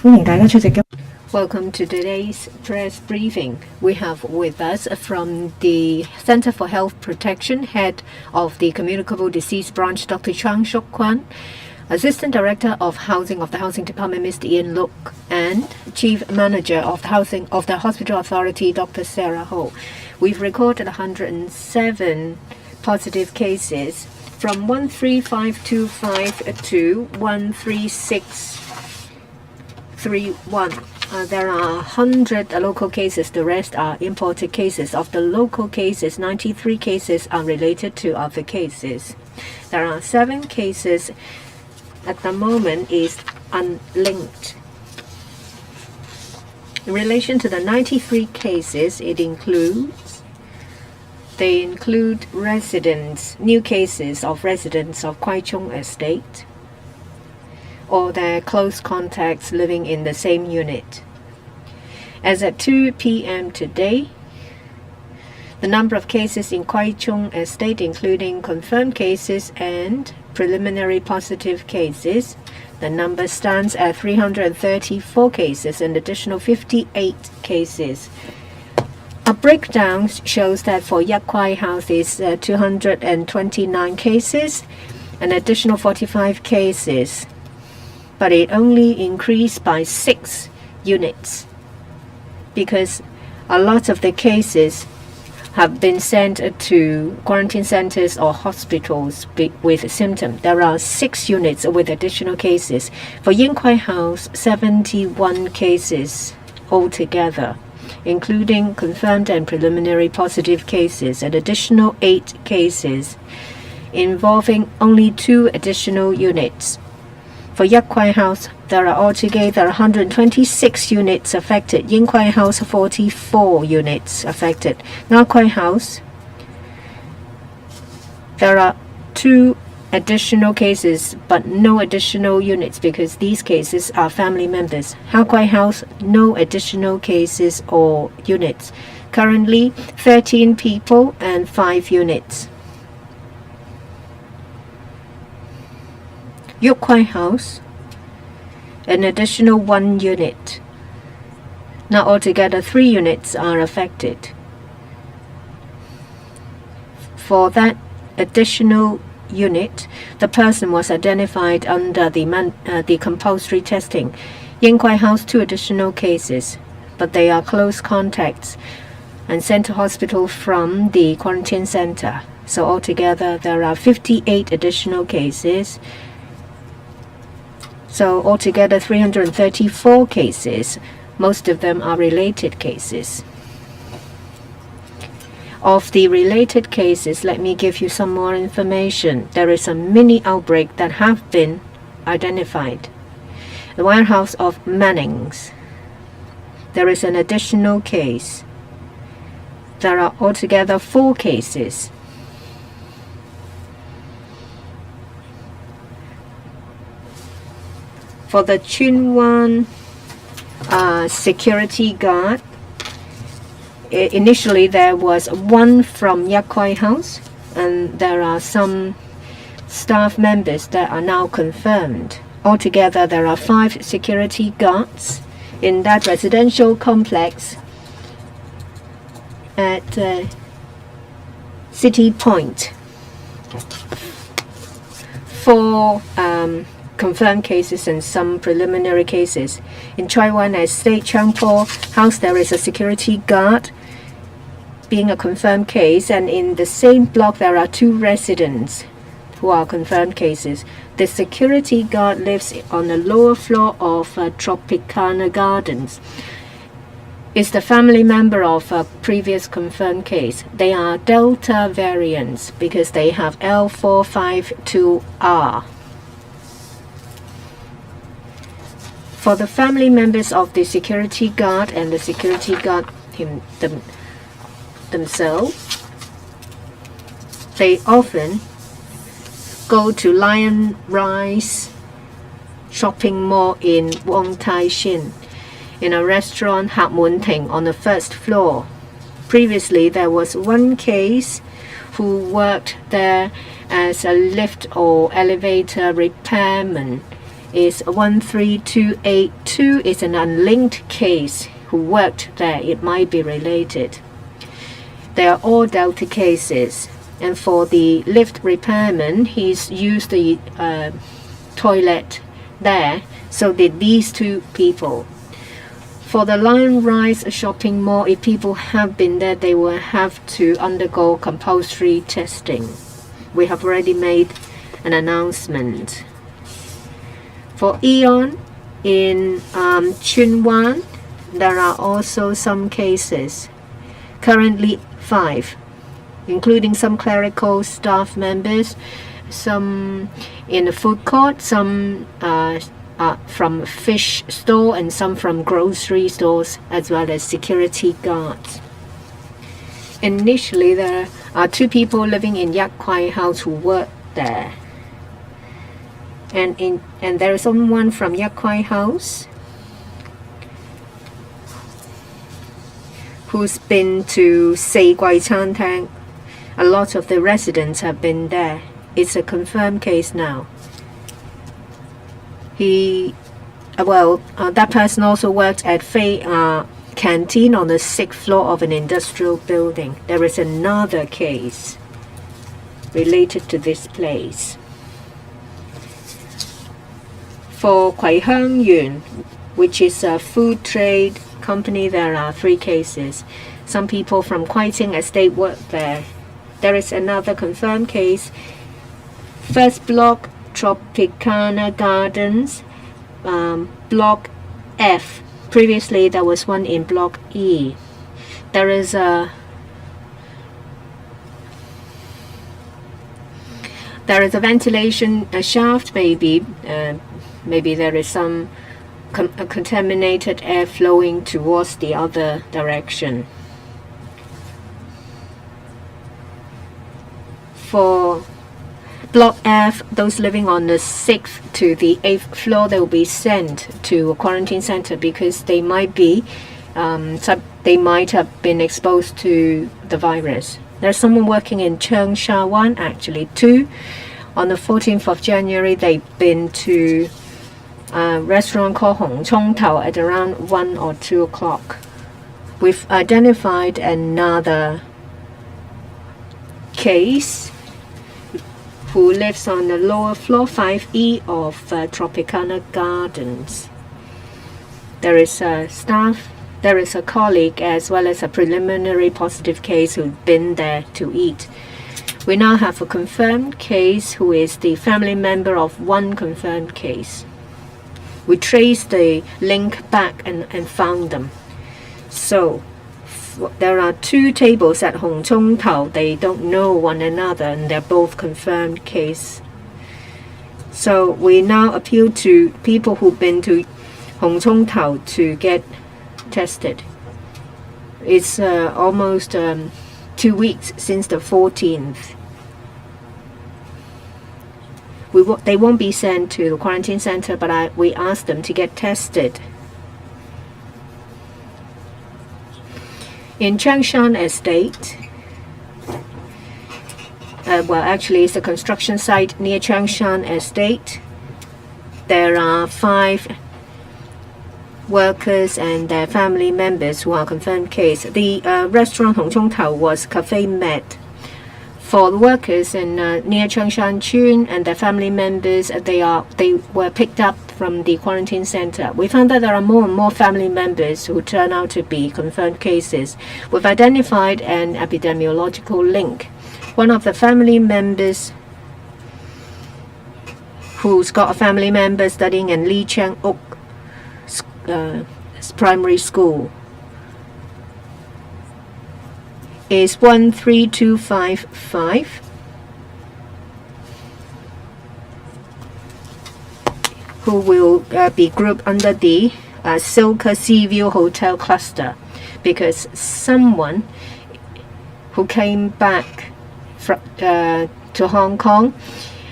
歡迎大家出席。 Welcome to today's press briefing. We have with us from the Center for Health Protection, Head of the Communicable Disease Branch, Dr. Chang Shuk Kwan, Assistant Director of Housing of the Housing Department, Mr. Ian Look, and Chief Manager of the Hospital Authority, Dr. Sarah Ho. We've recorded 107 positive cases from 13525 to 13631. There are 100 local cases, the rest are imported cases. Of the local cases, 93 cases are related to other cases. There are 7 cases at the moment is unlinked. In relation to the 93 cases, they include residents, new cases of residents of Kwai Chung Estate, or their close contacts living in the same unit. As at 2 p.m. today, the number of cases in Kwai Chung Estate, including confirmed cases and preliminary positive cases, the number stands at 334 cases, an additional 58 cases. A breakdown shows that for Yak Kwai House is 229 cases, an additional 45 cases, but it only increased by 6 units because a lot of the cases have been sent to quarantine centers or hospitals with symptoms. There are 6 units with additional cases. For Yin Kwai House, 71 cases altogether, including confirmed and preliminary positive cases, an additional 8 cases involving only 2 additional units. For Yak Kwai House, there are altogether 126 units affected. Yin Kwai House, 44 units affected. Nga Kwai House, there are 2 additional cases, but no additional units because these cases are family members. Ha Kwai House, no additional cases or units. Currently, 13 people and 5 units. Yok Kwai House, an additional 1 unit. Now altogether 3 units are affected. For that additional unit, the person was identified under the compulsory testing. Yin Kwai House, 2 additional cases, but they are close contacts and sent to hospital from the quarantine center. So altogether there are 58 additional cases. So altogether 334 cases. Most of them are related cases. Of the related cases, let me give you some more information. There is a mini outbreak that have been identified. The warehouse of Mannings. There is an additional case. There are altogether 4 cases. For the Chunwan security guard, initially there was 1 from Yak Kwai House, and there are some staff members that are now confirmed. Altogether there are 5 security guards in that residential complex at City Point. 4 confirmed cases and some preliminary cases. In Chai Wan Estate, Changpo House, there is a security guard being a confirmed case, and in the same block there are 2 residents who are confirmed cases. The security guard lives on the lower floor of Tropicana Gardens. Is the family member of a previous confirmed case. They are Delta variants because they have L452R. For the family members of the security guard and the security guard themselves, they often go to Lion Rise shopping mall in Wong Tai Shin, in a restaurant Hak Mun Ting on the 1st floor. Previously, there was 1 case who worked there as a lift or elevator repairman is 13282. It's an unlinked case who worked there. It might be related. They are all Delta cases. And for the lift repairman, he's used the toilet there. So did these two people. For the Lion Rise shopping mall, if people have been there, they will have to undergo compulsory testing. We have already made an announcement. For Aeon in Tsuen Wan, there are also some cases. Currently 5, including some clerical staff members, some in the food court, some from fish store, and some from grocery stores, as well as security guards. Initially, there are 2 people living in Yak Kwai House who work there. And there is someone from Yak Kwai House who's been to Sei Guai Chan Tang. A lot of the residents have been there. It's a confirmed case now. That person also worked at Fei Canteen on the 6th floor of an industrial building. There is another case related to this place. For Kwai Hang Yun, which is a food trade company, there are 3 cases. Some people from Kwai Tsing Estate work there. There is another confirmed case. First block, Tropicana Gardens, block F. Previously, there was one in block E. There is a ventilation shaft, maybe there is some contaminated air flowing towards the other direction. For Block F, those living on the 6th to the 8th floor, they will be sent to a quarantine center because they might have been exposed to the virus. There's someone working in Cheung Sha Wan, actually 2. On the 14th of January, they've been to a restaurant called Hong Chong Tao at around 1 or 2 o'clock. We've identified another case who lives on the lower floor 5E of Tropicana Gardens. There is a staff, there is a colleague, as well as a preliminary positive case who've been there to eat. We now have a confirmed case who is the family member of one confirmed case. We traced the link back and found them. So there are 2 tables at Hong Chong Tao. They don't know one another and they're both confirmed case. So we now appeal to people who've been to Hong Chong Tao to get tested. It's almost 2 weeks since the 14th. They won't be sent to the quarantine center, but we asked them to get tested. In Changshan Estate, actually it's a construction site near Changshan Estate. There are 5 workers and their family members who are confirmed case. The restaurant Hong Chong Tao was Cafe Med. For the workers in near Changshan Chun and their family members, they were picked up from the quarantine center. We found that there are more and more family members who turn out to be confirmed cases. We've identified an epidemiological link. One of the family members who's got a family member studying in Lee Chang Oak primary school is 13255, who will be grouped under the Silka Seaview Hotel cluster, because someone who came back to Hong Kong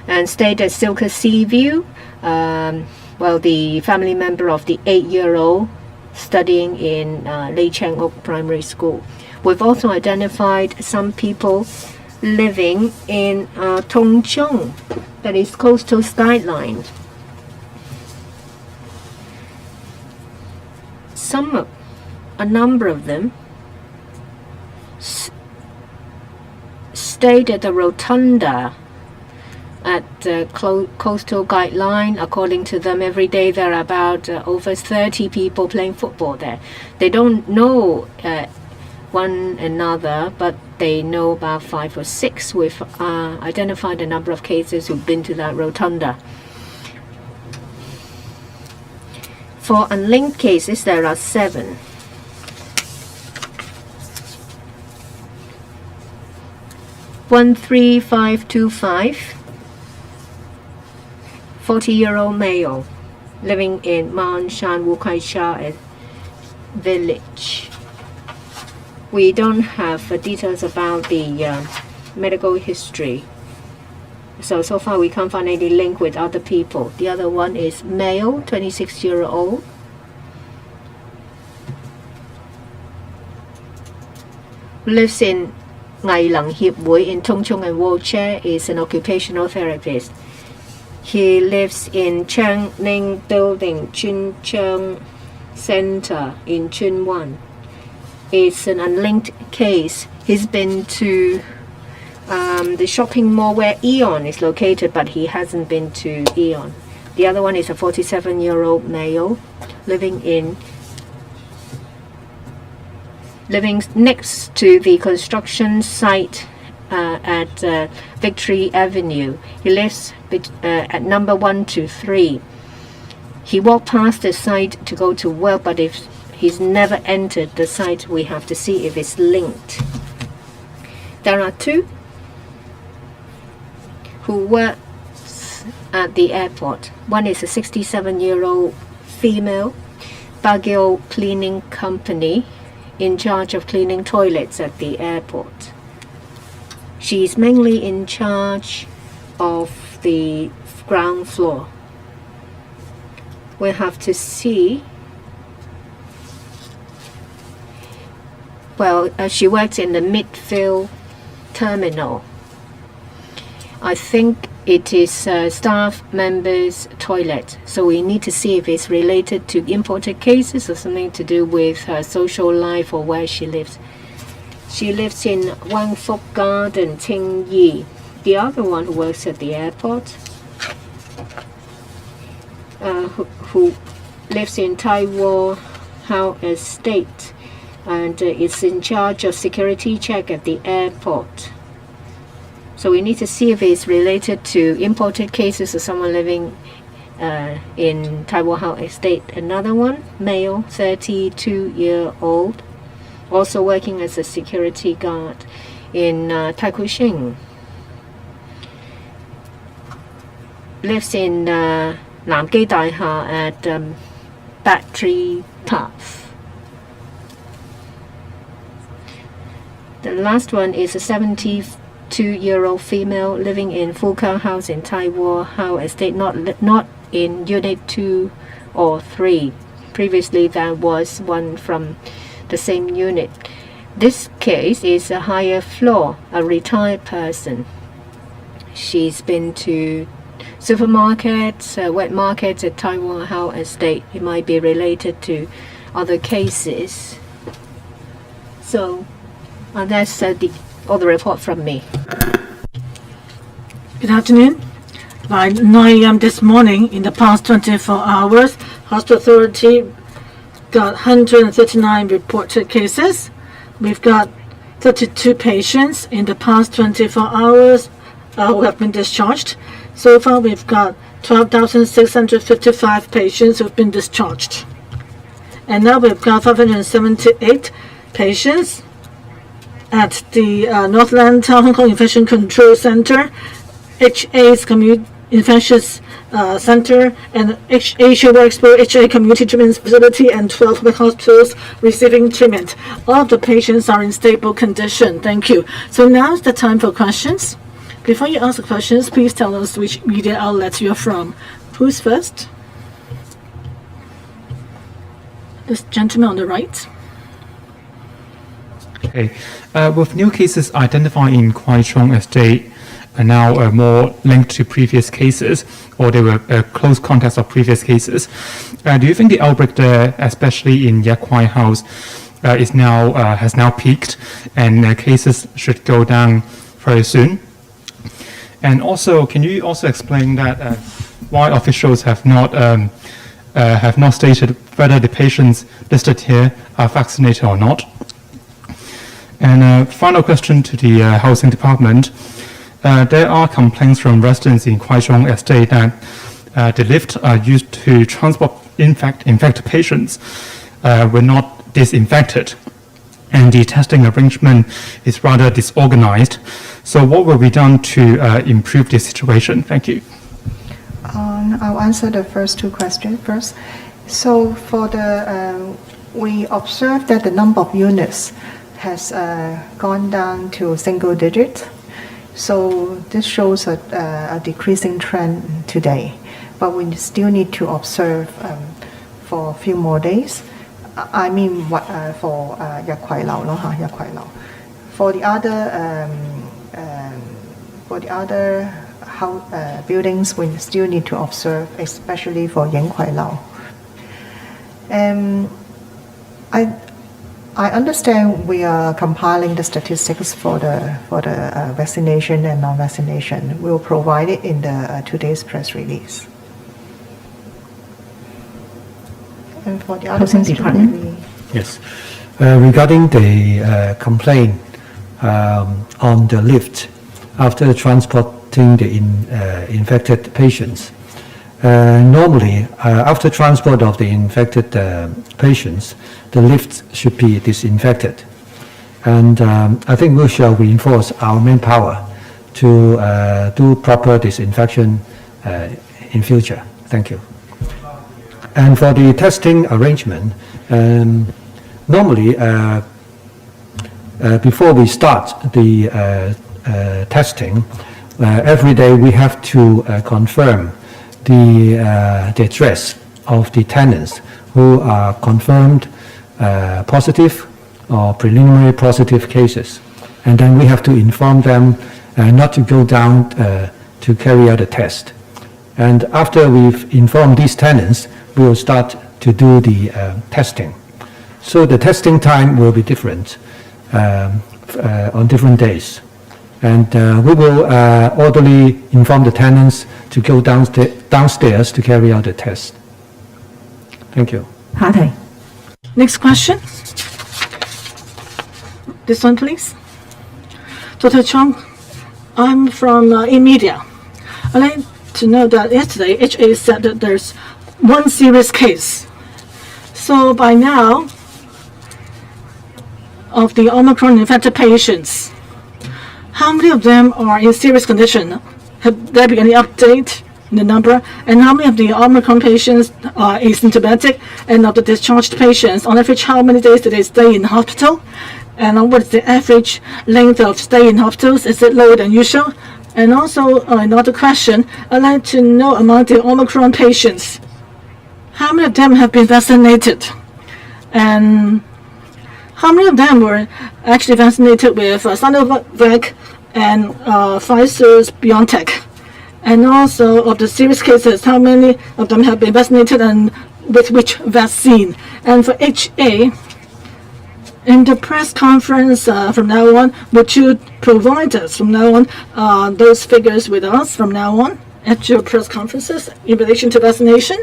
and stayed at Silka Seaview, the family member of the 8-year-old studying in Lei Cheng Oak Primary School. We've also identified some people living in Tong Chong, that is Coastal Skyline. a number of them stayed at the rotunda at the coastal guideline. According to them, every day there are about over 30 people playing football there. They don't know one another, but they know about 5 or 6. We've identified a number of cases who've been to that rotunda. For unlinked cases, there are 7. One 3525, 40-year-old male living in Man Shan Wu Kai Sha village. We don't have details about the medical history. So far we can't find any link with other people. The other one is male, 26-year-old. Lives in Ngai Lang Hiep Hui in Tung Chung and wheelchair, is an occupational therapist. He lives in Chang Ning Building, Chun Cheong Center in Chun Wan. It's an unlinked case. He's been to the shopping mall where Aeon is located, but he hasn't been to Aeon. The other one is a 47-year-old male living next to the construction site at Victory Avenue. He lives at number 123. He walked past the site to go to work, but if he's never entered the site, we have to see if it's linked. There are 2 who work at the airport. One is a 67-year-old female, Baguio Cleaning Company, in charge of cleaning toilets at the airport. She's mainly in charge of the ground floor. We have to see. Well, she works in the midfield terminal. I think it is staff members' toilet, so we need to see if it's related to imported cases or something to do with her social life or where she lives. She lives in Wang Fuk Garden, Ting Yi. The other one who works at the airport, who lives in Tai Wo Hao Estate and is in charge of security check at the airport. So we need to see if it's related to imported cases or someone living in Tai Wo Hao Estate. Another one, male, 32-year-old, also working as a security guard in Tai Kui Shing. Lives in Nam Gi Dai Ha at Battery Path. The last one is a 72-year-old female living in Fuka House in Tai Wo Hao Estate, not in Unit 2 or 3. Previously, there was one from the same unit. This case is a higher floor, a retired person. She's been to supermarkets, wet markets at Tai Wo Hao Estate. It might be related to other cases. So that's all the report from me. Good afternoon. By 9 a.m. this morning, in the past 24 hours, Hospital Authority got 139 reported cases. We've got 32 patients in the past 24 hours who have been discharged. So far, we've got 12,655 patients who've been discharged. And now we've got 578 patients at the Northland Town Hong Kong Infection Control Center, HA's Infectious Center, and Asia Expo HA Community Treatment Facility, and 12 public hospitals receiving treatment. All of the patients are in stable condition. Thank you. So now is the time for questions. Before you ask the questions, please tell us which media outlet you're from. Who's first? This gentleman on the right. Okay. With new cases identified in Kwai Chung Estate, are now more linked to previous cases, or they were close contacts of previous cases. Do you think the outbreak there, especially in Yak Kwai House, has now peaked, and cases should go down very soon? And also, can you also explain that why officials have not stated whether the patients listed here are vaccinated or not? And final question to the housing department. There are complaints from residents in Kwai Chung Estate that the lifts are used to transport infected patients were not disinfected, and the testing arrangement is rather disorganized. So what will be done to improve this situation? Thank you. I'll answer the first two questions first. So for the, we observed that the number of units has gone down to single digit. So this shows a decreasing trend today, but we still need to observe for a few more days. I mean, for Yak Kwai Lau, Yak Kwai Lau. For the other buildings, we still need to observe, especially for Yen Kwai Lau. I understand we are compiling the statistics for the vaccination and non-vaccination. We'll provide it in the today's press release. And for the other Housing question, department. Yes. Regarding the complaint on the lift after transporting the infected patients, normally after transport of the infected patients, the lifts should be disinfected. And I think we shall reinforce our manpower to do proper disinfection in future. Thank you. And for the testing arrangement, normally before we start the testing, every day we have to confirm the address of the tenants who are confirmed positive or preliminary positive cases. And then we have to inform them not to go down to carry out a test. And after we've informed these tenants, we will start to do the testing. So the testing time will be different on different days. And we will orderly inform the tenants to go downstairs to carry out the test. Thank you. 下一題。 Next question. This one, please. Dr. Chong, I'm from eMedia. I'd like to know that yesterday HA said that there's one serious case. So by now, of the Omicron infected patients, how many of them are in serious condition? Have there been any update in the number? And how many of the Omicron patients are asymptomatic? And of the discharged patients, on average, how many days do they stay in hospital? And what is the average length of stay in hospitals? Is it lower than usual? And also, another question, I'd like to know among the Omicron patients, how many of them have been vaccinated? And how many of them were actually vaccinated with Sinovac and Pfizer's BioNTech? And also, of the serious cases, how many of them have been vaccinated and with which vaccine? And for HA, in the press conference from now on, would you provide us from now on those figures with us from now on at your press conferences in relation to vaccination?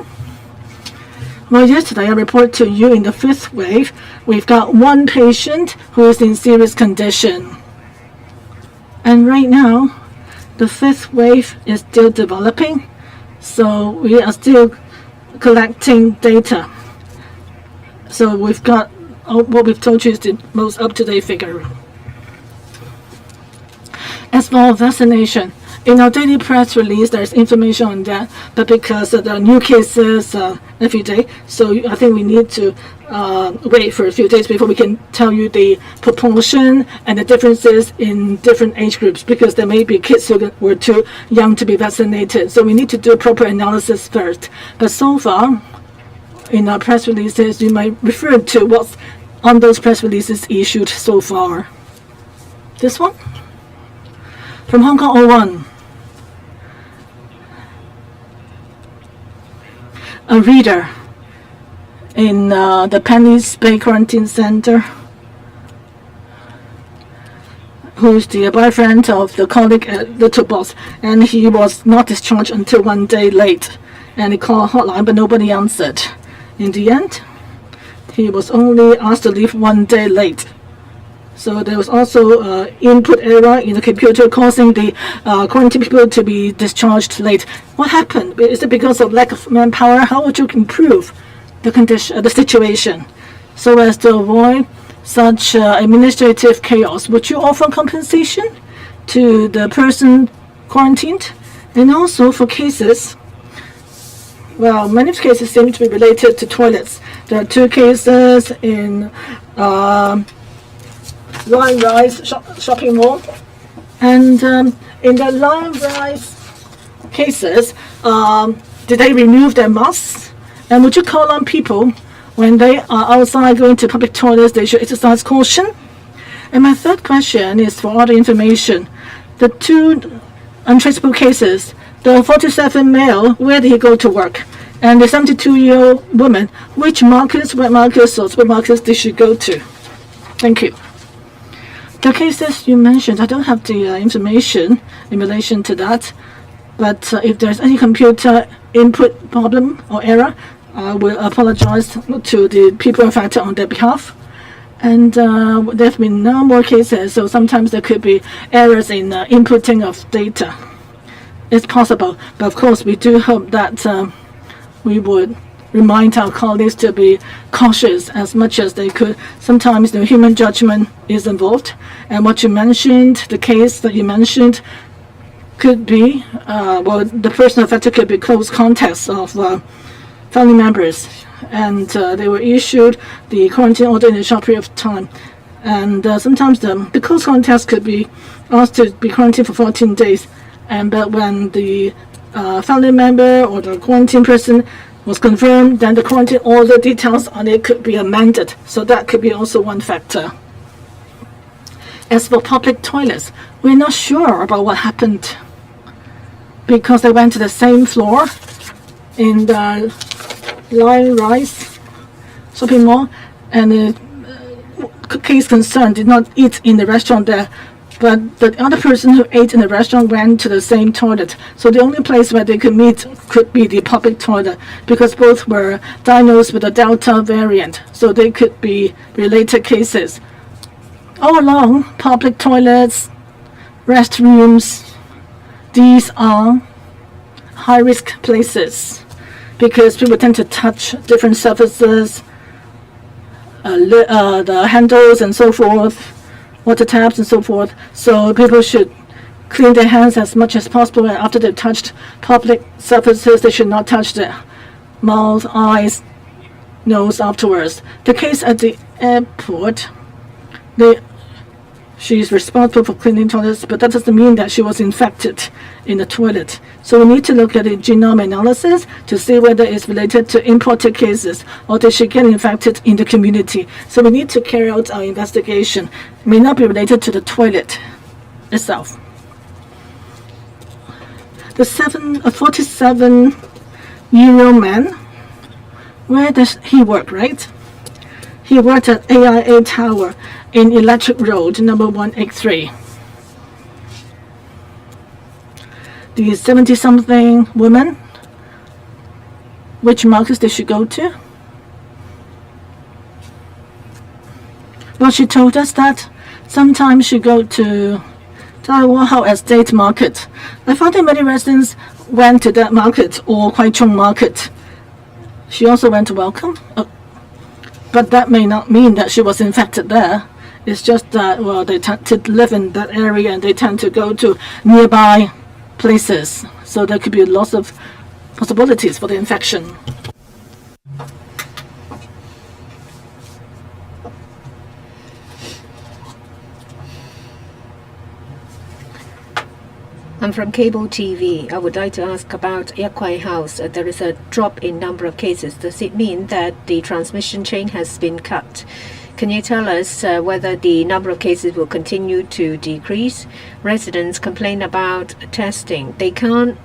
Well, yesterday I reported to you in the fifth wave, we've got one patient who is in serious condition. And right now, the fifth wave is still developing, so we are still collecting data. So we've got what we've told you is the most up-to-date figure. As for vaccination, in our daily press release, there's information on that, but because there are new cases every day, so I think we need to wait for a few days before we can tell you the proportion and the differences in different age groups, because there may be kids who were too young to be vaccinated. So we need to do a proper analysis first. But so far, in our press releases, you might refer to what's on those press releases issued so far. This one? From Hong Kong 01. A reader in the Penny's Bay Quarantine Center, who's the boyfriend of the colleague at Little Boss, and he was not discharged until 1 day late. And he called a hotline, but nobody answered. In the end, he was only asked to leave 1 day late. So there was also input error in the computer causing the quarantine people to be discharged late. What happened? Is it because of lack of manpower? How would you improve the condition, the situation, so as to avoid such administrative chaos? Would you offer compensation to the person quarantined? And also for cases, well, many cases seem to be related to toilets. There are 2 cases in Lion Rise shopping mall, and in the Lion Rise cases, did they remove their masks? And would you call on people when they are outside going to public toilets, they should exercise caution? And my third question is for other information. The 2 untraceable cases, the 47 male, where did he go to work? And the 72-year-old woman, which markets, wet markets, or supermarkets did she go to? Thank you. The cases you mentioned, I don't have the information in relation to that, but if there's any computer input problem or error, I will apologize to the people affected on their behalf. And there have been no more cases, so sometimes there could be errors in inputting of data. It's possible, but of course we do hope that we would remind our colleagues to be cautious as much as they could. Sometimes the human judgment is involved, and what you mentioned, the case that you mentioned, could be, well, the person affected could be close contacts of family members, and they were issued the quarantine order in a short period of time. And sometimes the close contacts could be asked to be quarantined for 14 days, but when the family member or the quarantine person was confirmed, then the quarantine order details on it could be amended. So that could be also one factor. As for public toilets, we're not sure about what happened because they went to the same floor in the Lion Rise shopping mall, and the case concerned did not eat in the restaurant there, but the other person who ate in the restaurant went to the same toilet. So the only place where they could meet could be the public toilet, because both were diagnosed with the Delta variant. So they could be related cases. All along, public toilets, restrooms, these are high-risk places because people tend to touch different surfaces, the handles and so forth, water taps and so forth. So people should clean their hands as much as possible, and after they've touched public surfaces, they should not touch their mouth, eyes, nose afterwards. The case at the airport, she's responsible for cleaning toilets, but that doesn't mean that she was infected in the toilet. So we need to look at the genome analysis to see whether it's related to imported cases or did she get infected in the community. So we need to carry out our investigation. It may not be related to the toilet itself. The 47-year-old man, where does he work, right? He worked at AIA Tower in Electric Road, number 183. The 70-something woman, which markets did she go to? Well, she told us that sometimes she go to Taiwan Estate Market. I found that many residents went to that market or Kwai Chung Market. She also went to Welcome, but that may not mean that she was infected there. It's just that, well, they tend to live in that area and they tend to go to nearby places. So there could be lots of possibilities for the infection. I'm from Cable TV. I would like to ask about Yak Kwai House. There is a drop in number of cases. Does it mean that the transmission chain has been cut? Can you tell us whether the number of cases will continue to decrease? Residents complain about testing. They can't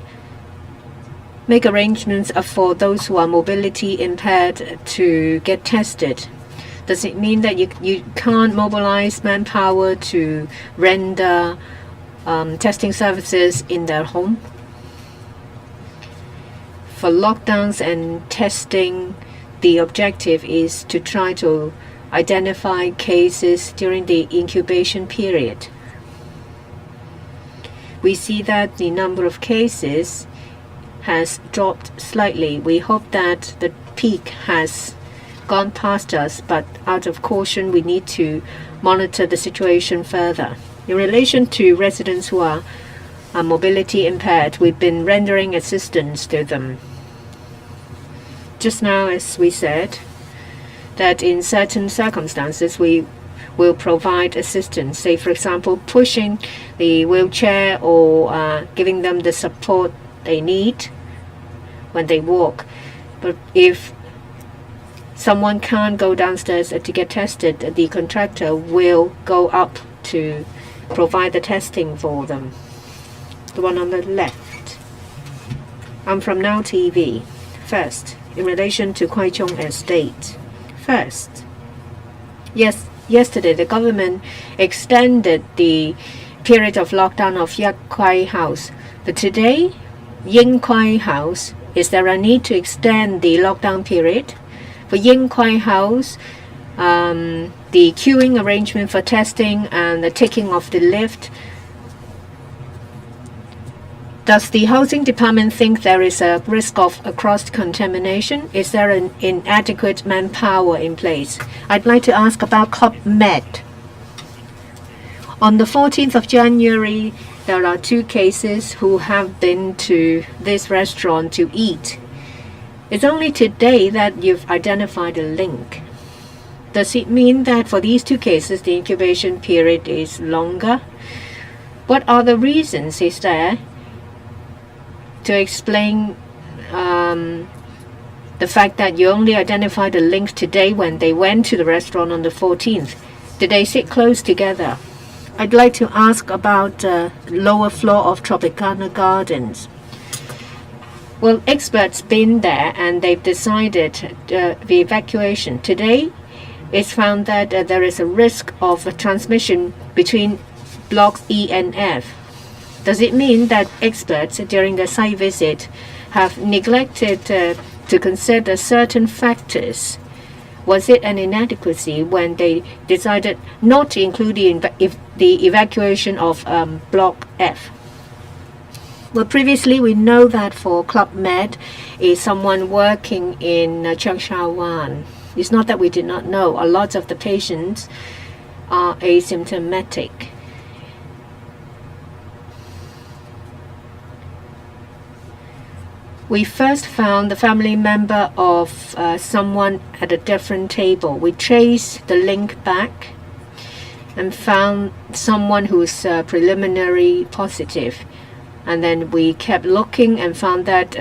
make arrangements for those who are mobility impaired to get tested. Does it mean that you can't mobilize manpower to render testing services in their home? For lockdowns and testing, the objective is to try to identify cases during the incubation period. We see that the number of cases has dropped slightly. We hope that the peak has gone past us, but out of caution we need to monitor the situation further. In relation to residents who are mobility impaired, we've been rendering assistance to them. Just now, as we said, that in certain circumstances we will provide assistance, say for example pushing the wheelchair or giving them the support they need when they walk. But if someone can't go downstairs to get tested, the contractor will go up to provide the testing for them. The one on the left. I'm from Now TV. First, in relation to Kwai Chung Estate. First, yesterday the government extended the period of lockdown of Yak Kwai House. But today, Ying Kwai House, is there a need to extend the lockdown period? For Ying Kwai House, the queuing arrangement for testing and the taking of the lift, does the housing department think there is a risk of cross-contamination? Is there an inadequate manpower in place? I'd like to ask about Club Med. On the 14th of January, there are 2 cases who have been to this restaurant to eat. It's only today that you've identified a link. Does it mean that for these 2 cases, the incubation period is longer? What are the reasons is there to explain the fact that you only identified a link today when they went to the restaurant on the 14th? Did they sit close together? I'd like to ask about lower floor of Tropicana Gardens. Well, experts been there and they've decided the evacuation. Today, it's found that there is a risk of a transmission between blocks E and F. Does it mean that experts during the site visit have neglected to consider certain factors? Was it an inadequacy when they decided not to include the evacuation of Block F? Well, previously we know that for Club Med is someone working in Cheung Wan. It's not that we did not know. A lot of the patients are asymptomatic. We first found the family member of someone at a different table. We traced the link back and found someone who's preliminary positive. And then we kept looking and found that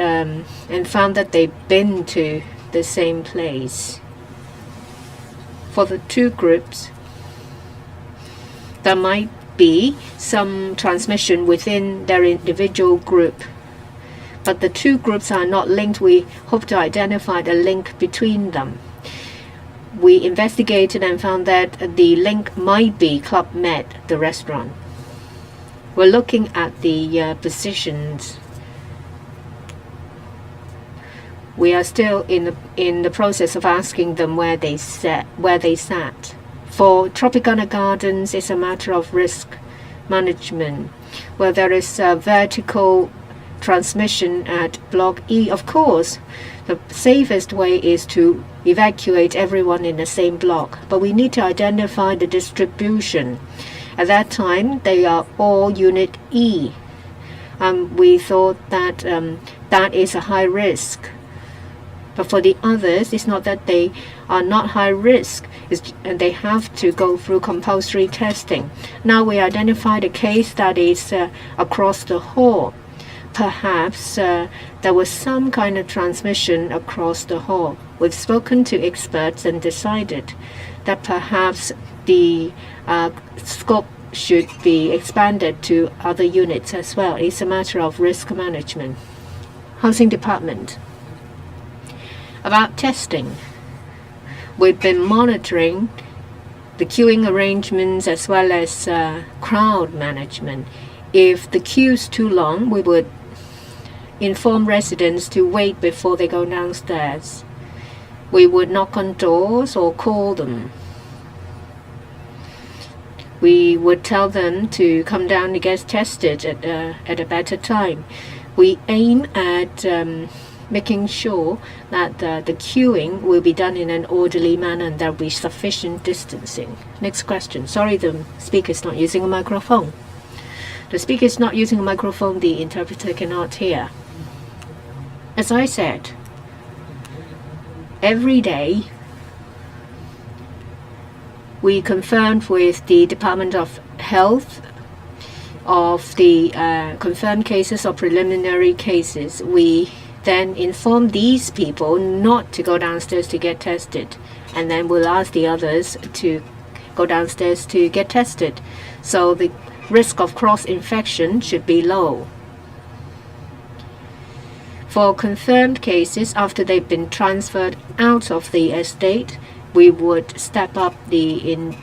they've been to the same place. For the 2 groups, there might be some transmission within their individual group. But the 2 groups are not linked. We hope to identify the link between them. We investigated and found that the link might be Club Med, the restaurant. We're looking at the positions. We are still in the process of asking them where they sat. For Tropicana Gardens, it's a matter of risk management, where there is a vertical transmission at Block E. Of course, the safest way is to evacuate everyone in the same block, but we need to identify the distribution. At that time, they are all Unit E. We thought that that is a high risk. But for the others, it's not that they are not high risk, and they have to go through compulsory testing. Now we identified a case that is across the hall. Perhaps there was some kind of transmission across the hall. We've spoken to experts and decided that perhaps the scope should be expanded to other units as well. It's a matter of risk management. Housing Department. About testing, we've been monitoring the queuing arrangements as well as crowd management. If the queue's too long, we would inform residents to wait before they go downstairs. We would knock on doors or call them. We would tell them to come down to get tested at a better time. We aim at making sure that the queuing will be done in an orderly manner and there will be sufficient distancing. Next question. Sorry, the speaker is not using a microphone. The speaker is not using a microphone, the interpreter cannot hear. As I said, every day we confirmed with the Department of Health of the confirmed cases or preliminary cases. We then inform these people not to go downstairs to get tested, and then we'll ask the others to go downstairs to get tested. So the risk of cross-infection should be low. For confirmed cases, after they've been transferred out of the estate, we would step up the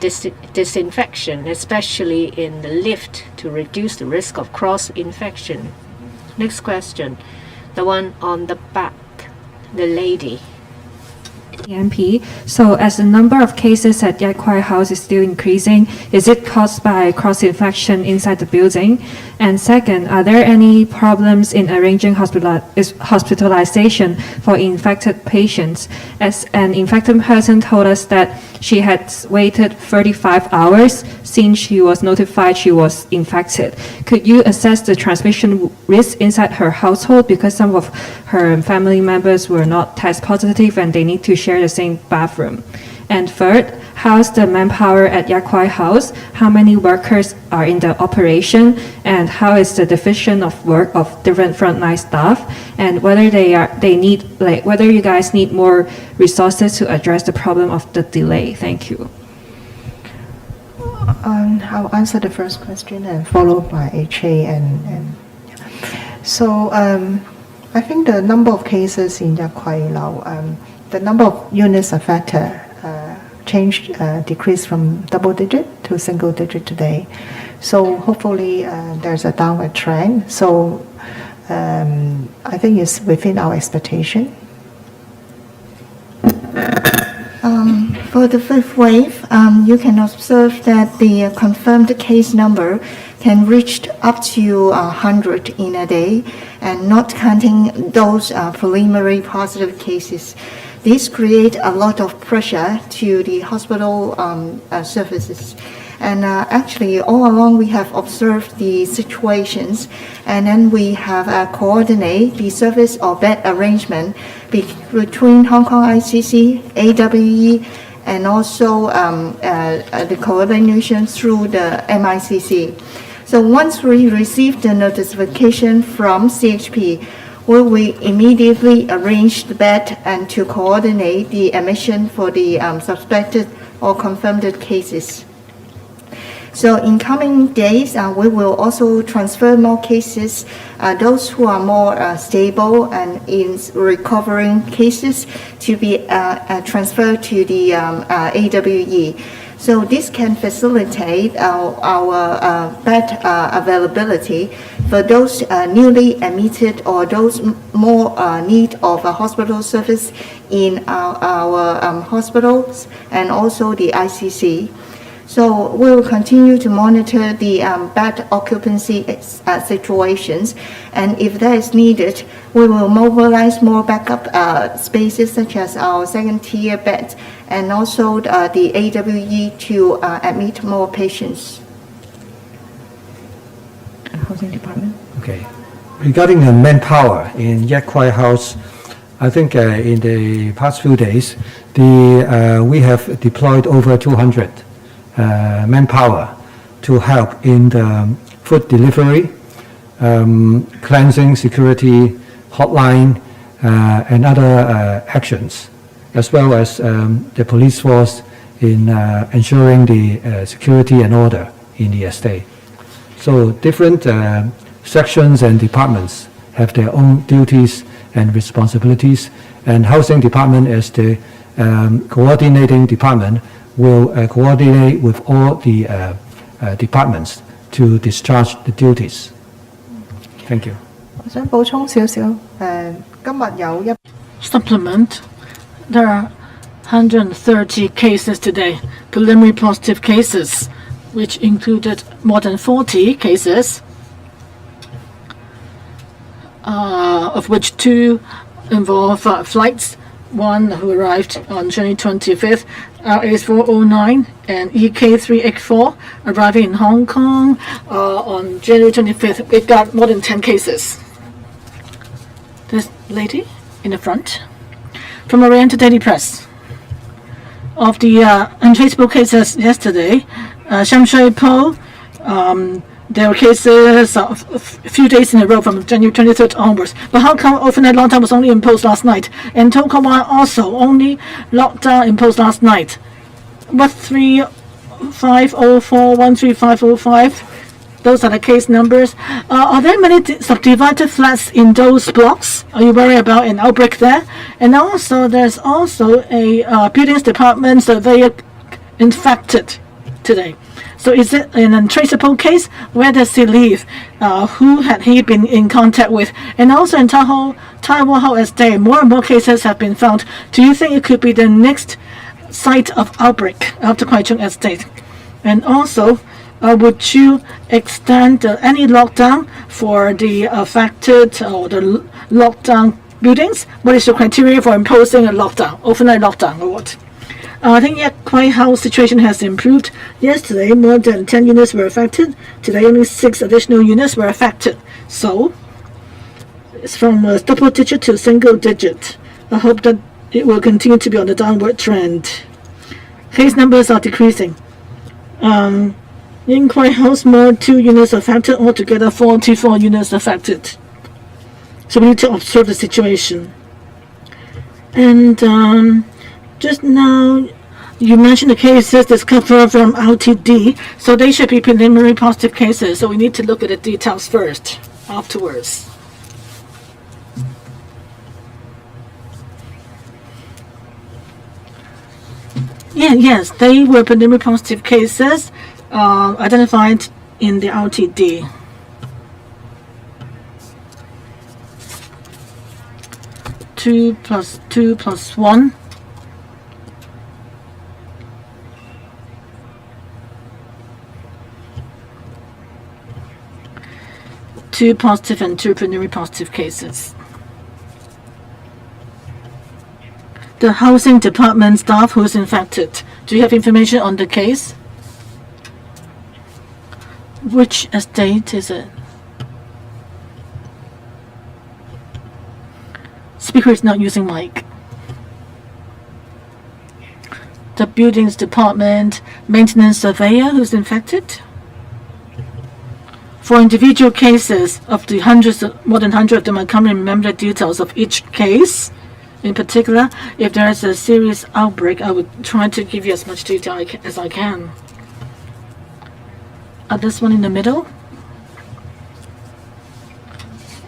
disinfection, especially in the lift, to reduce the risk of cross-infection. Next question, the one on the back, the lady. MP. So as the number of cases at Yak Kwai House is still increasing, is it caused by cross-infection inside the building? And second, are there any problems in arranging hospitalization for infected patients? As an infected person told us that she had waited 35 hours since she was notified she was infected. Could you assess the transmission risk inside her household because some of her family members were not test positive and they need to share the same bathroom? And third, how's the manpower at Yak Kwai House? How many workers are in the operation? And how is the division of work of different frontline staff? And whether whether you guys need more resources to address the problem of the delay? Thank you. I'll answer the first question and followed by HA So I think the number of cases in Yak Kwai Lao, the number of units affected decreased from double digit to single digit today. So hopefully there's a downward trend. So I think it's within our expectation. For the fifth wave, you can observe that the confirmed case number can reach up to 100 in a day, and not counting those preliminary positive cases. This creates a lot of pressure to the hospital services. And actually, all along we have observed the situations, and then we have coordinated the service or bed arrangement between Hong Kong ICC, AWE, and also the coordination through the MICC. So once we receive the notification from CHP, we will immediately arrange the bed and to coordinate the admission for the suspected or confirmed cases. So in coming days, we will also transfer more cases, those who are more stable and in recovering cases, to be transferred to the AWE. So this can facilitate our bed availability for those newly admitted or those more need of a hospital service in our hospitals and also the ICC. So we will continue to monitor the bed occupancy situations, and if that is needed, we will mobilize more backup spaces such as our second-tier beds and also the AWE to admit more patients. Housing Department. Okay. Regarding the manpower in Yak Kwai House, I think in the past few days, we have deployed over 200 manpower to help in the food delivery, cleansing, security, hotline, and other actions, as well as the police force in ensuring the security and order in the estate. So different sections and departments have their own duties and responsibilities, and Housing Department as the coordinating department will coordinate with all the departments to discharge the duties. Thank you. 我想補充少少，今日有一 Supplement. There are 130 cases today, preliminary positive cases, which included more than 40 cases, of which 2 involve flights. One who arrived on January 25th, RA409 and EK384 arriving in Hong Kong on January 25th. It got more than 10 cases. This lady in the front. From Oriental Daily Press. Of the untraceable cases yesterday, Sham Shui Po, there were cases a few days in a row from January 23rd onwards. But how come overnight lockdown was only imposed last night? And Tokawai also only lockdown imposed last night. 13504, 13505. Those are the case numbers. Are there many subdivided flats in those blocks? Are you worried about an outbreak there? And also, there's also a buildings department surveyor infected today. So is it an untraceable case? Where does he live? Who had he been in contact with? And also in Tai Wah Ho Estate, more and more cases have been found. Do you think it could be the next site of outbreak after Kwai Chung Estate? And also, would you extend any lockdown for the affected or the lockdown buildings? What is your criteria for imposing a lockdown, overnight lockdown, or what? I think Yak Kwai House situation has improved. Yesterday, more than 10 units were affected. Today, only 6 additional units were affected. So, it's from double digit to single digit. I hope that it will continue to be on the downward trend. Case numbers are decreasing. In Kwai House, more 2 units affected, altogether 44 units affected. So we need to observe the situation. And just now, you mentioned the cases discovered from LTD, so they should be preliminary positive cases. So we need to look at the details first, afterwards. Yes, they were preliminary positive cases. Identified in the RTD. Two plus 1. Two positive and 2 preliminary positive cases. The housing department staff who's infected. Do you have information on the case? Which estate is it? Speaker is not using mic. The buildings department maintenance surveyor who's infected? For individual cases of the hundreds, more than 100 of them, I can't remember the details of each case. In particular, if there is a serious outbreak, I would try to give you as much detail as I can. This one in the middle.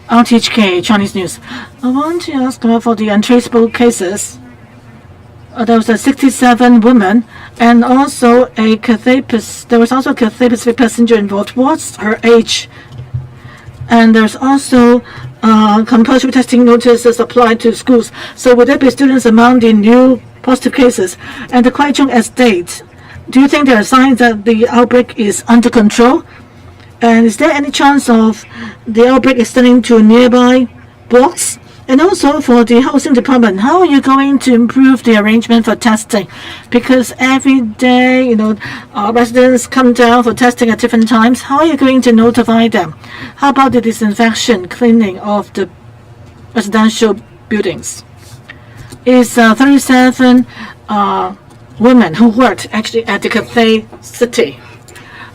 RTHK, Chinese News. I want to ask for the untraceable cases. There was a 67 woman and also a Cathay Pacific. There was also a Cathay Pacific passenger involved. What's her age? And there's also compulsory testing notices applied to schools. So would there be students among the new positive cases? And the Kwai Chung Estate. Do you think there are signs that the outbreak is under control? And is there any chance of the outbreak extending to nearby blocks? And also for the housing department, how are you going to improve the arrangement for testing? Because every day, residents come down for testing at different times. How are you going to notify them? How about the disinfection, cleaning of the residential buildings? Is 37 women who worked actually at the Cathay City.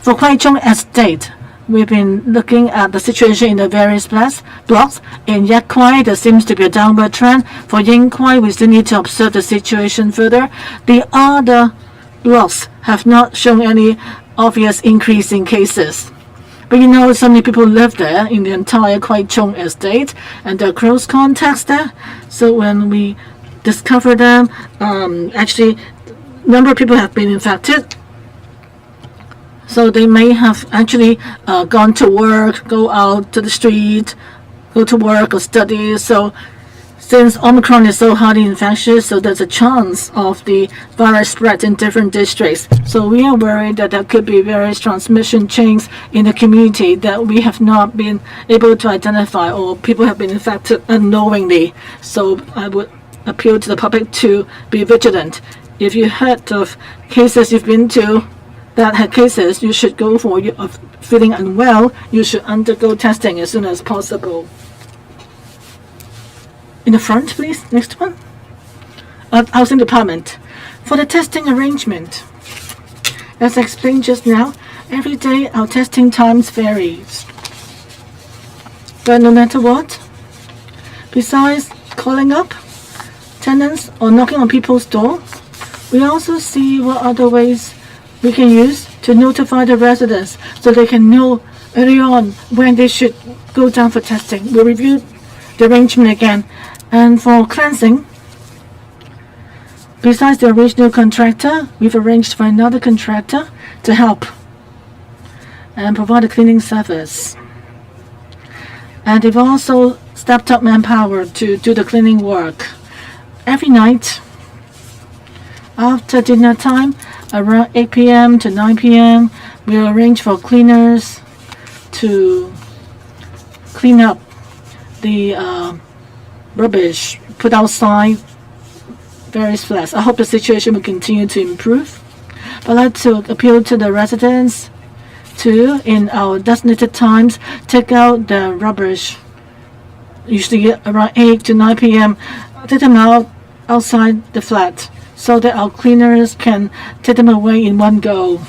For Kwai Chung Estate, we've been looking at the situation in the various blocks. In Yak Kwai, there seems to be a downward trend. For Ying Kwai, we still need to observe the situation further. The other blocks have not shown any obvious increase in cases. But you know, so many people live there in the entire Kwai Chung estate, and there are close contacts there. So when we discover them, actually, number of people have been infected. So they may have actually gone to work, go out to the street, go to work or study. So since Omicron is so highly infectious, so there's a chance of the virus spread in different districts. So we are worried that there could be various transmission chains in the community that we have not been able to identify, or people have been infected unknowingly. So I would appeal to the public to be vigilant. If you heard of cases you've been to that had cases, you should go for feeling unwell. You should undergo testing as soon as possible. In the front, please. Next one. Housing Department. For the testing arrangement, as I explained just now, every day our testing times varies. But no matter what, besides calling up tenants or knocking on people's door, we also see what other ways we can use to notify the residents so they can know early on when they should go down for testing. We'll review the arrangement again. And for cleansing, besides the original contractor, we've arranged for another contractor to help and provide a cleaning service. And they've also stepped up manpower to do the cleaning work. Every night, after dinner time, around 8 p.m. to 9 p.m., we'll arrange for cleaners to clean up the rubbish put outside various flats. I hope the situation will continue to improve. But I'd like to appeal to the residents to, in our designated times, take out the rubbish, usually around 8 to 9 p.m., take them out outside the flat so that our cleaners can take them away in one go.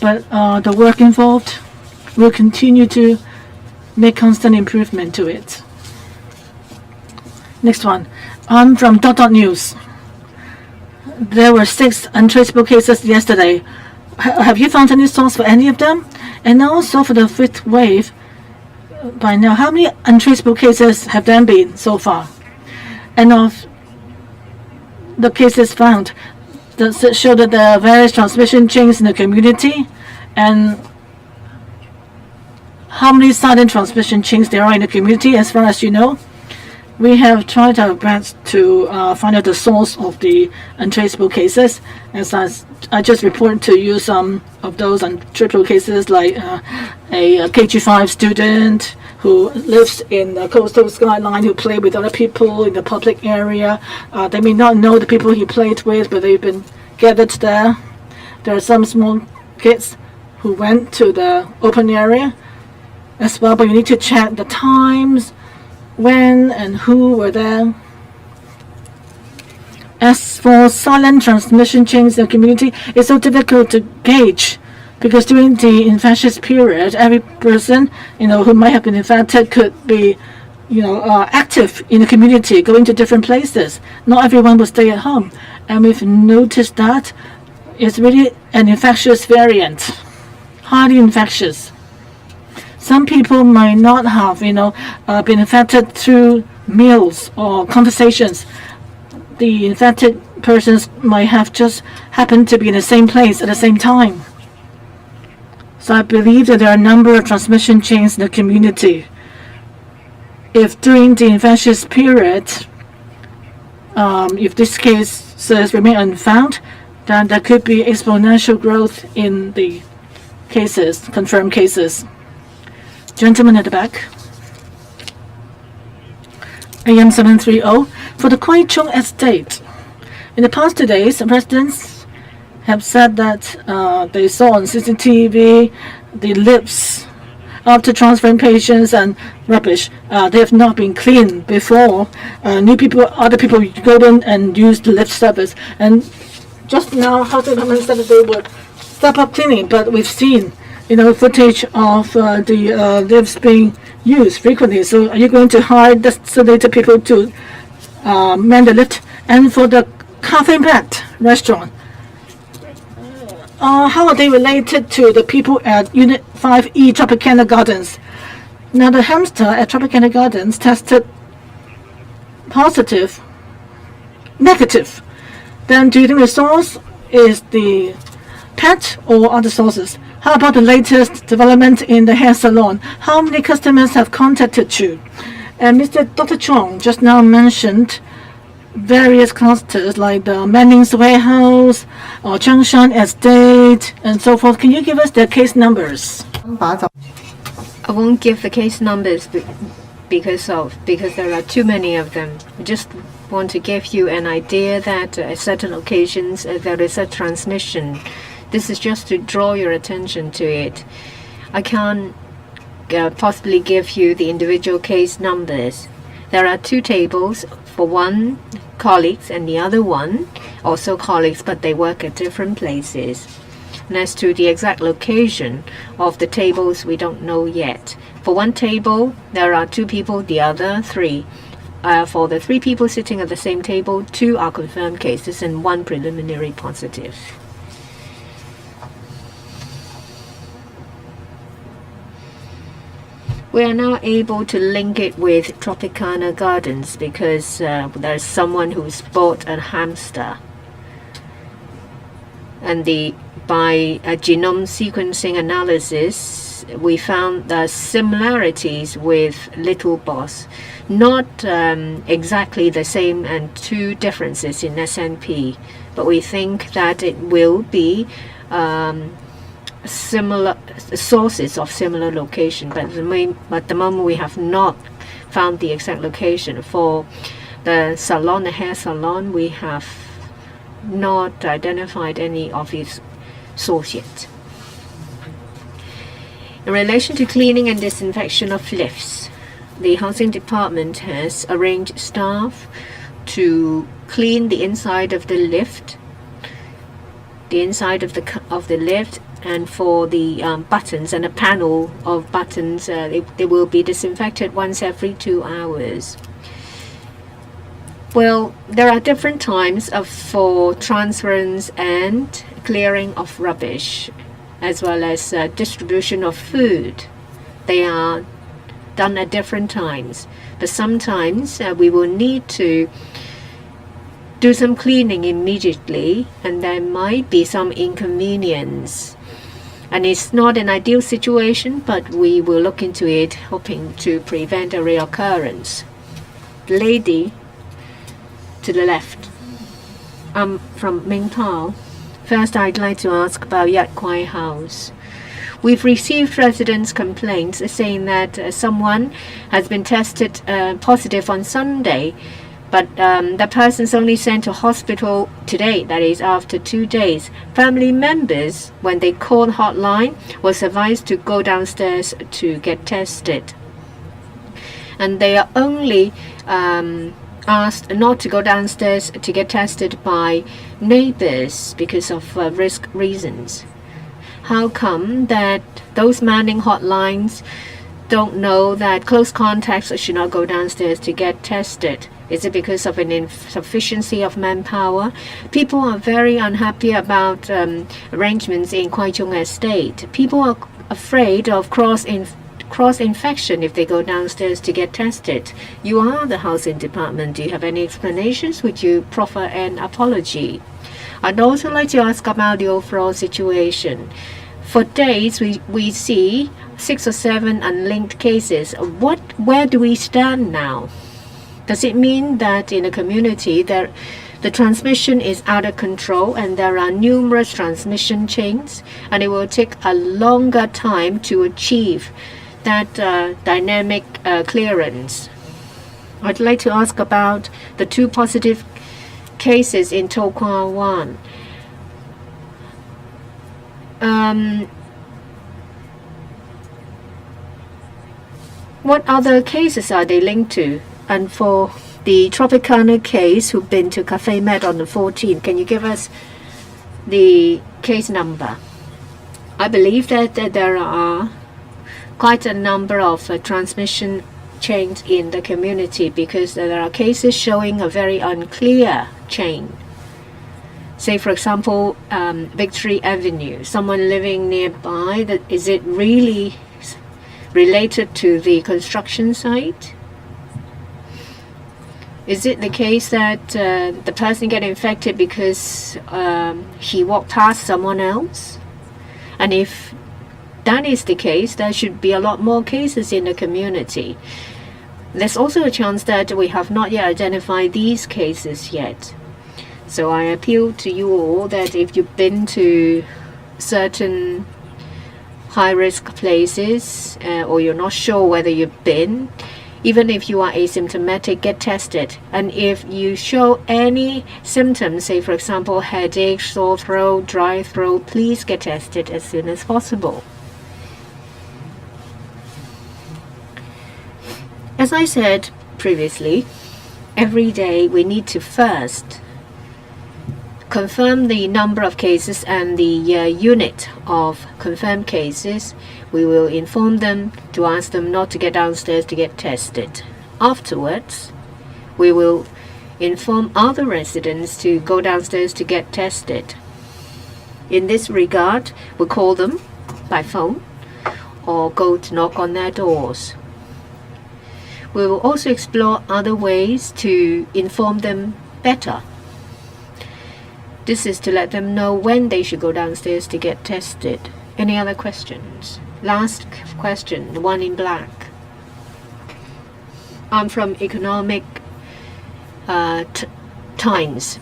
But the work involved will continue to make constant improvement to it. Next one. I'm from Dot News. There were 6 untraceable cases yesterday. Have you found any source for any of them? And also for the 5th wave, by now, how many untraceable cases have there been so far? And of the cases found, does it show that there are various transmission chains in the community? And how many silent transmission chains there are in the community as far as you know? We have tried our best to find out the source of the untraceable cases. As I just reported to you some of those untraceable cases, like a KG5 student who lives in the coastal skyline, who played with other people in the public area. They may not know the people he played with, but they've been gathered there. There are some small kids who went to the open area as well, but you need to check the times, when and who were there. As for silent transmission chains in the community, it's so difficult to gauge because during the infectious period, every person who might have been infected could be active in the community, going to different places. Not everyone will stay at home, and we've noticed that it's really an infectious variant, highly infectious. Some people might not have, been infected through meals or conversations. The infected persons might have just happened to be in the same place at the same time. So I believe that there are a number of transmission chains in the community. If during the infectious period, if these cases remain unfound, then there could be exponential growth in the cases, confirmed cases. Gentleman at the back. AM 730. For the Kwai Chung estate, in the past 2 days, residents have said that they saw on CCTV the lifts after transferring patients and rubbish. They have not been cleaned before. Other people go in and use the lift service. And just now, Housing Department said that they would step up cleaning, but we've seen footage of the lifts being used frequently. So are you going to hire designated people to man the lift? And for the Cafe Mat restaurant, how are they related to the people at Unit 5E Tropicana Gardens? Now, the hamster at Tropicana Gardens tested negative. Then do you think the source is the pet or other sources? How about the latest development in the hair salon? How many customers have contacted you? And Dr. Chong just now mentioned various clusters like the Manning's Warehouse or Changshan Estate and so forth. Can you give us their case numbers? I won't give the case numbers because there are too many of them. I just want to give you an idea that at certain occasions there is a transmission. This is just to draw your attention to it. I can't possibly give you the individual case numbers. There are two tables, for one colleagues and the other one also colleagues, but they work at different places. And as to the exact location of the tables, we don't know yet. For one table, there are 2 people, the other 3. For the 3 people sitting at the same table, 2 are confirmed cases and 1 preliminary positive. We are now able to link it with Tropicana Gardens because there's someone who's bought a hamster. And by a genome sequencing analysis, we found the similarities with Little Boss. Not exactly the same and 2 differences in SNP, but we think that it will be similar sources of similar location, but at the moment we have not found the exact location. For the salon, the hair salon, we have not identified any obvious source yet. In relation to cleaning and disinfection of lifts, the housing department has arranged staff to clean the inside of the lift, and for the buttons and a panel of buttons, they will be disinfected once every 2 hours. Well, there are different times for transference and clearing of rubbish, as well as distribution of food. They are done at different times, but sometimes we will need to do some cleaning immediately, and there might be some inconvenience. And it's not an ideal situation, but we will look into it, hoping to prevent a reoccurrence. The lady to the left, I'm from Ming Pao. First, I'd like to ask about Yat Kwai House. We've received residents' complaints saying that someone has been tested positive on Sunday, but the person's only sent to hospital today, that is after 2 days. Family members, when they called hotline, was advised to go downstairs to get tested. And they are only asked not to go downstairs to get tested by neighbors because of risk reasons. How come that those manning hotlines don't know that close contacts should not go downstairs to get tested? Is it because of an insufficiency of manpower? People are very unhappy about arrangements in Kwai Chung Estate. People are afraid of cross-infection if they go downstairs to get tested. You are the housing department. Do you have any explanations? Would you proffer an apology? I'd also like to ask about the overall situation. For days, we see 6 or 7 unlinked cases. Where do we stand now? Does it mean that in a community the transmission is out of control and there are numerous transmission chains, and it will take a longer time to achieve that dynamic clearance? I'd like to ask about the 2 positive cases in To Kwa Wan. What other cases are they linked to? And for the Tropicana case who've been to Cafe Med on the 14th, can you give us the case number? I believe that there are quite a number of transmission chains in the community because there are cases showing a very unclear chain. say for example, Victory Avenue, someone living nearby, that is it really related to the construction site? Is it the case that the person get infected because he walked past someone else? And if that is the case, there should be a lot more cases in the community. There's also a chance that we have not yet identified these cases yet. So I appeal to you all that if you've been to certain high-risk places or you're not sure whether you've been, even if you are asymptomatic, get tested. And if you show any symptoms, say for example headache, sore throat, dry throat, please get tested as soon as possible. As I said previously, every day we need to first confirm the number of cases and the unit of confirmed cases. We will inform them to ask them not to get downstairs to get tested. Afterwards, we will inform other residents to go downstairs to get tested. In this regard, we call them by phone or go to knock on their doors. We will also explore other ways to inform them better. This is to let them know when they should go downstairs to get tested. Any other questions? Last question, the one in black. I'm from Economic Times.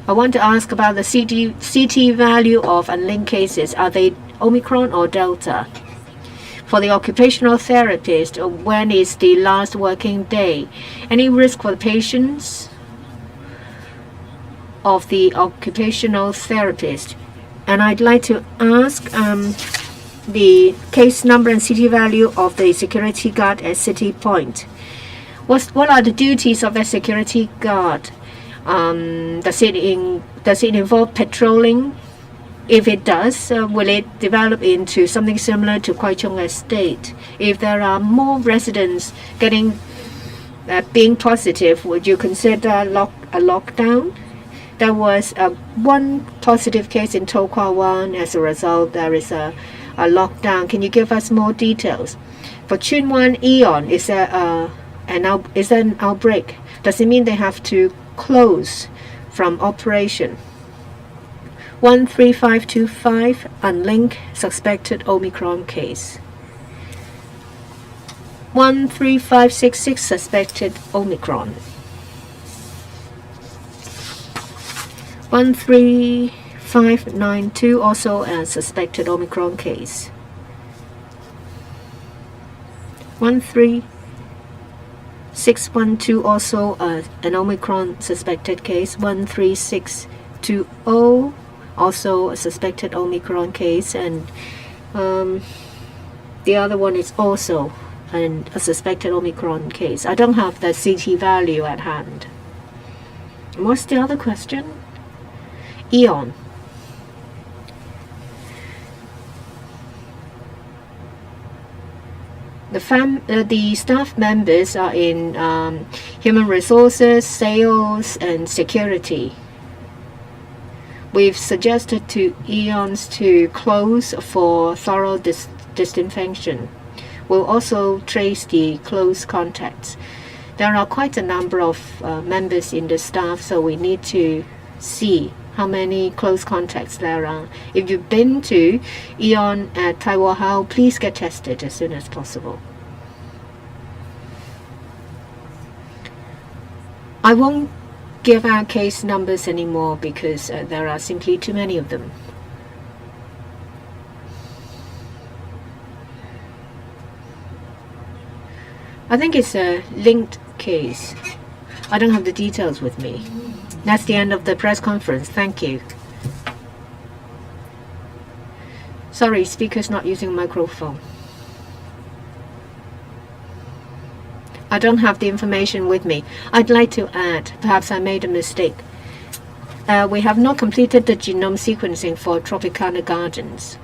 I want to ask about the CT value of unlinked cases. Are they Omicron or Delta? For the occupational therapist, when is the last working day? Any risk for the patients of the occupational therapist? And I'd like to ask the case number and CT value of the security guard at City Point. What are the duties of a security guard? Does it involve patrolling? If it does, will it develop into something similar to Kwai Chung Estate? If there are more residents being positive, would you consider a lockdown? There was one positive case in To Kwa Wan. As a result, there is a lockdown. Can you give us more details? For Tsuen Wan Aeon, is there an outbreak? Does it mean they have to close from operation? 13525, unlinked suspected Omicron case. 13566, suspected Omicron. 13592, also a suspected Omicron case. 13612, also an Omicron suspected case. 13620, also a suspected Omicron case, and the other one is also a suspected Omicron case. I don't have the CT value at hand. What's the other question? Aeon. The staff members are in human resources, sales, and security. We've suggested to Aeons to close for thorough disinfection. We'll also trace the close contacts. There are quite a number of members in the staff, so we need to see how many close contacts there are. If you've been to Aeon at Tai Wah Hau, please get tested as soon as possible. I won't give out case numbers anymore because there are simply too many of them. I think it's a linked case. I don't have the details with me. That's the end of the press conference. Thank you. Sorry, speaker's not using a microphone. I don't have the information with me. I'd like to add, perhaps I made a mistake. We have not completed the genome sequencing for Tropicana Gardens.